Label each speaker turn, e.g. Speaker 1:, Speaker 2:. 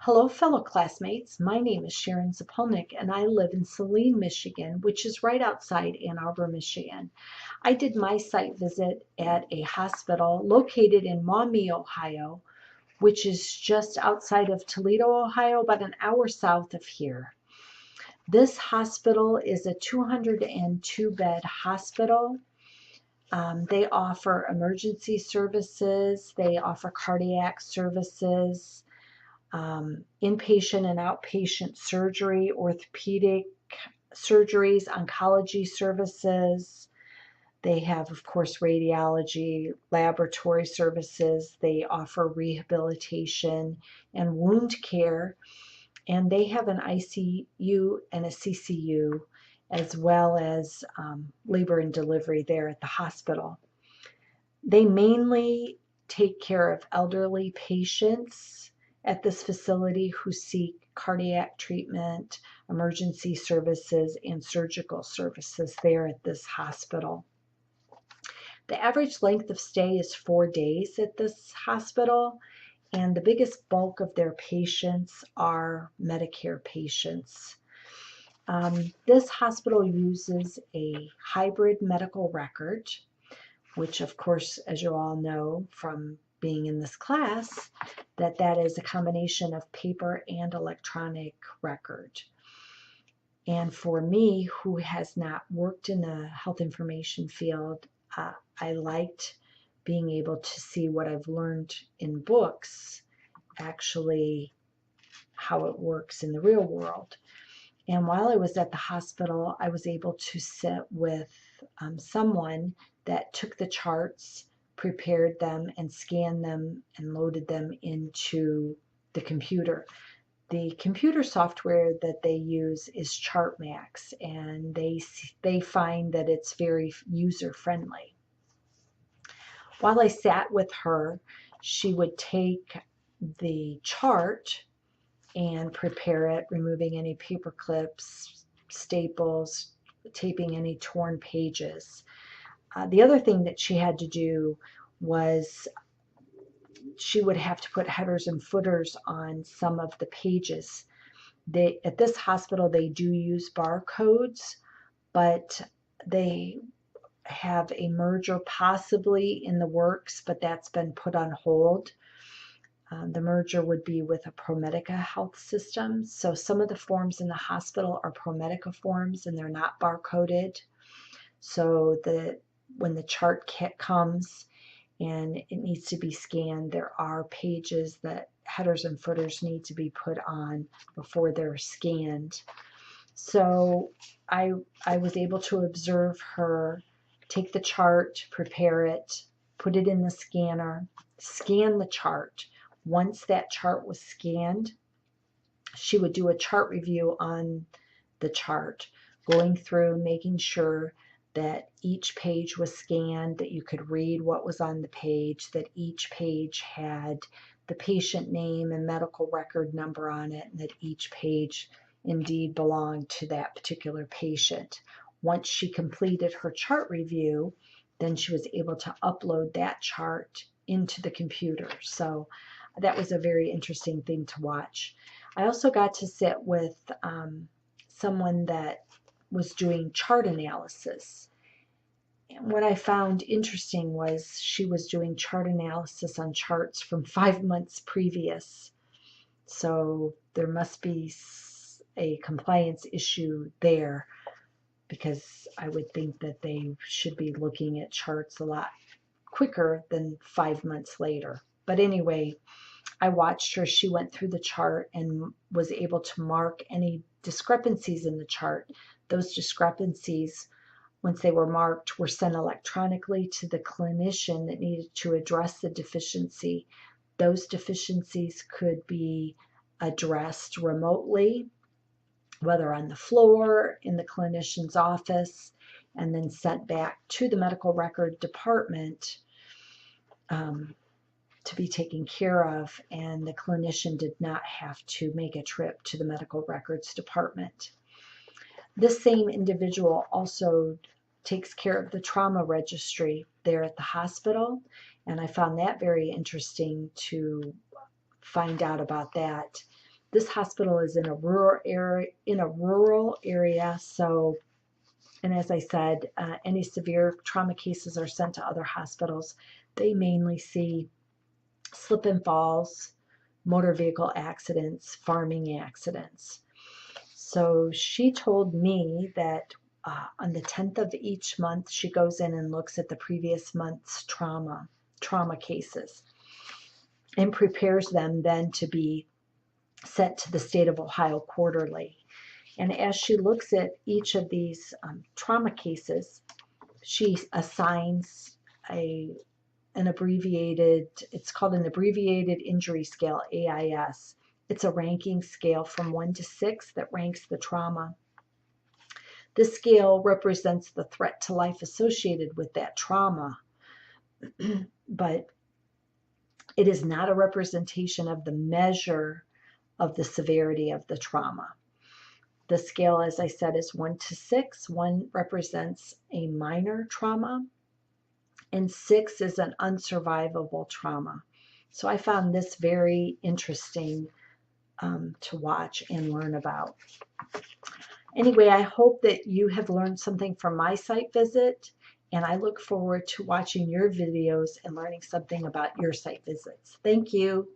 Speaker 1: Hello, fellow classmates. My name is Sharon Zapolnik, and I live in Saline, Michigan, which is right outside Ann Arbor, Michigan. I did my site visit at a hospital located in Maumee, Ohio, which is just outside of Toledo, Ohio, about an hour south of here. This hospital is a 202-bed hospital. They offer emergency services, they offer cardiac services, inpatient and outpatient surgery, orthopedic surgeries, oncology services. They have, of course, radiology, laboratory services. They offer rehabilitation and wound care. And they have an ICU and a CCU, as well as labor and delivery there at the hospital. They mainly take care of elderly patients at this facility who seek cardiac treatment, emergency services, and surgical services there at this hospital. The average length of stay is 4 days at this hospital, and the biggest bulk of their patients are Medicare patients. This hospital uses a hybrid medical record, which of course, as you all know from being in this class, that is a combination of paper and electronic record. And for me, who has not worked in the health information field, I liked being able to see what I've learned in books, actually how it works in the real world. And while I was at the hospital, I was able to sit with someone that took the charts, prepared them, and scanned them and loaded them into the computer. The computer software that they use is ChartMax, and they find that it's very user-friendly. While I sat with her, she would take the chart and prepare it, removing any paper clips, staples, taping any torn pages. The other thing that she had to do was she would have to put headers and footers on some of the pages. At this hospital, they do use barcodes, but they have a merger possibly in the works, but that's been put on hold. The merger would be with a ProMedica health system. So some of the forms in the hospital are ProMedica forms and they're not barcoded. So when the chart kit comes and it needs to be scanned, there are pages that headers and footers need to be put on before they're scanned. So I was able to observe her take the chart, prepare it, put it in the scanner, scan the chart. Once that chart was scanned, she would do a chart review on the chart, going through, making sure that each page was scanned, that you could read what was on the page, that each page had the patient name and medical record number on it, and that each page indeed belonged to that particular patient. Once she completed her chart review, then she was able to upload that chart into the computer. So that was a very interesting thing to watch. I also got to sit with someone that was doing chart analysis. And what I found interesting was she was doing chart analysis on charts from 5 months previous. So there must be a compliance issue there, because I would think that they should be looking at charts a lot quicker than 5 months later. But anyway, I watched her. She went through the chart and was able to mark any discrepancies in the chart. Those discrepancies, once they were marked, were sent electronically to the clinician that needed to address the deficiency. Those deficiencies could be addressed remotely, whether on the floor, in the clinician's office, and then sent back to the medical record department to be taken care of, and the clinician did not have to make a trip to the medical records department. This same individual also takes care of the trauma registry there at the hospital, and I found that very interesting to find out about that. This hospital is in a rural area, so, and as I said, any severe trauma cases are sent to other hospitals. They mainly see slip and falls, motor vehicle accidents, farming accidents. So she told me that on the 10th of each month, she goes in and looks at the previous month's trauma cases and prepares them then to be sent to the state of Ohio quarterly. And as she looks at each of these trauma cases, she assigns an abbreviated, it's called an abbreviated injury scale, AIS. It's a ranking scale from 1 to 6 that ranks the trauma. This scale represents the threat to life associated with that trauma, but it is not a representation of the measure of the severity of the trauma. The scale, as I said, is 1 to 6. 1 represents a minor trauma, and 6 is an unsurvivable trauma. So I found this very interesting to watch and learn about. Anyway, I hope that you have learned something from my site visit, and I look forward to watching your videos and learning something about your site visits. Thank you.